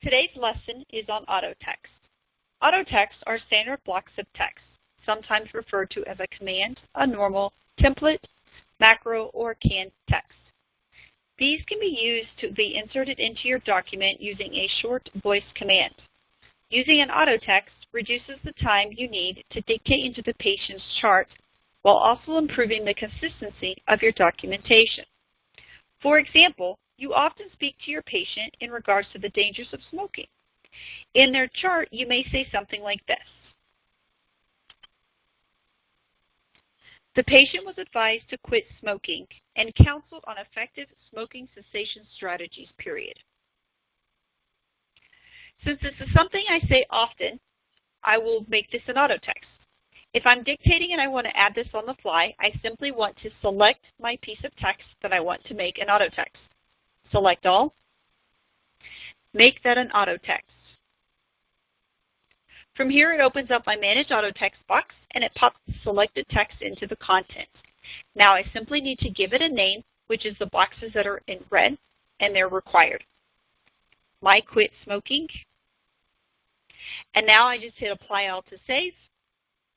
Today's lesson is on auto text. Auto text are standard blocks of text, sometimes referred to as a command, a normal, template, macro, or canned text. These can be used to be inserted into your document using a short voice command. Using an auto text reduces the time you need to dictate into the patient's chart while also improving the consistency of your documentation. For example, you often speak to your patient in regards to the dangers of smoking. In their chart, you may say something like this. The patient was advised to quit smoking and counseled on effective smoking cessation strategies, period. Since this is something I say often, I will make this an auto text. If I'm dictating and I want to add this on the fly, I simply want to select my piece of text that I want to make an auto text. Select all. Make that an auto text. From here, it opens up my Manage Auto Text box, and it pops the selected text into the content. Now I simply need to give it a name, which is the boxes that are in red, and they're required. My quit smoking. And now I just hit Apply All to save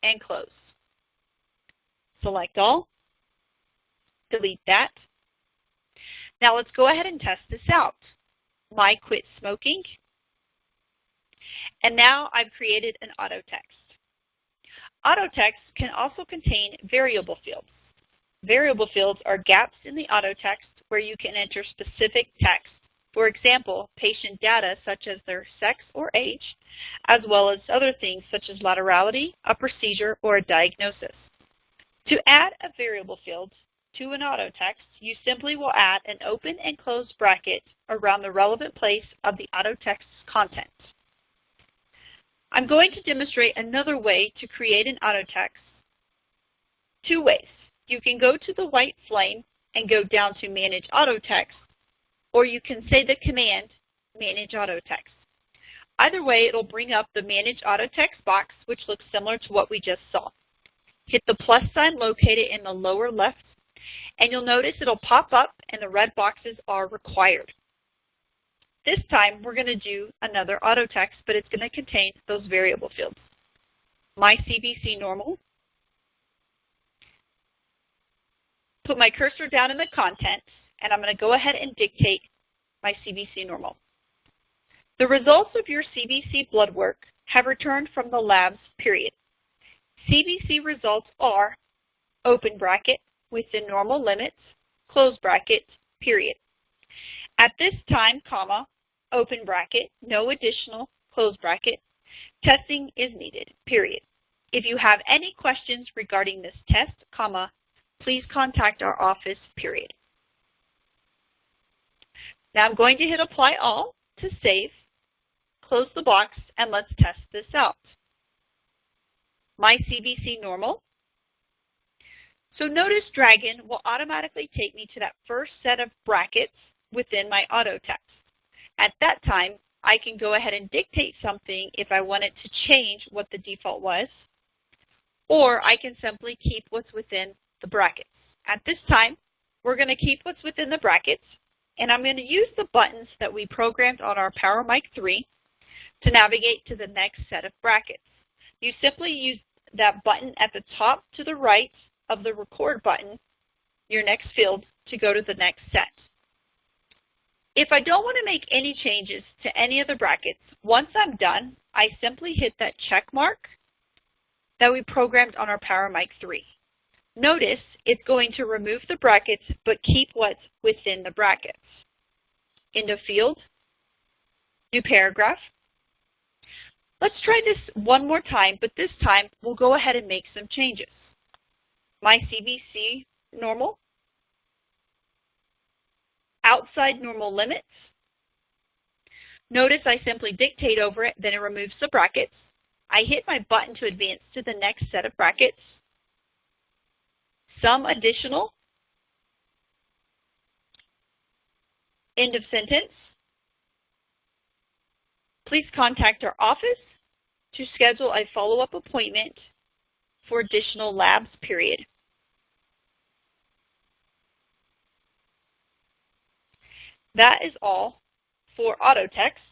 and close. Select all. Delete that. Now let's go ahead and test this out. My quit smoking. And now I've created an auto text. Auto text can also contain variable fields. Variable fields are gaps in the auto text where you can enter specific text. For example, patient data such as their sex or age, as well as other things such as laterality, a procedure, or a diagnosis. To add a variable field to an auto text, you simply will add an open and closed bracket around the relevant place of the auto text's content. I'm going to demonstrate another way to create an auto text. Two ways. You can go to the white flame and go down to Manage Auto Text, or you can say the command Manage Auto Text. Either way, it'll bring up the Manage Auto Text box, which looks similar to what we just saw. Hit the plus sign located in the lower left, and you'll notice it'll pop up and the red boxes are required. This time, we're going to do another auto text, but it's going to contain those variable fields. My CBC normal. Put my cursor down in the content, and I'm going to go ahead and dictate my CBC normal. The results of your CBC blood work have returned from the labs, period. CBC results are open bracket within normal limits, close bracket, period. At this time, comma, open bracket, no additional, close bracket, testing is needed, period. If you have any questions regarding this test, comma, please contact our office, period. Now I'm going to hit Apply All to save, close the box, and let's test this out. My CBC normal. So notice Dragon will automatically take me to that first set of brackets within my auto text. At that time, I can go ahead and dictate something if I wanted to change what the default was, or I can simply keep what's within the brackets. At this time, we're going to keep what's within the brackets, and I'm going to use the buttons that we programmed on our PowerMic 3 to navigate to the next set of brackets. You simply use that button at the top to the right of the record button, your next field, to go to the next set. If I don't want to make any changes to any of the brackets, once I'm done, I simply hit that check mark that we programmed on our PowerMic 3. Notice it's going to remove the brackets but keep what's within the brackets. End of field, new paragraph. Let's try this one more time, but this time we'll go ahead and make some changes. My CBC normal. Outside normal limits. Notice I simply dictate over it, then it removes the brackets. I hit my button to advance to the next set of brackets. Some additional. End of sentence. Please contact our office to schedule a follow-up appointment for additional labs, period. That is all for auto text.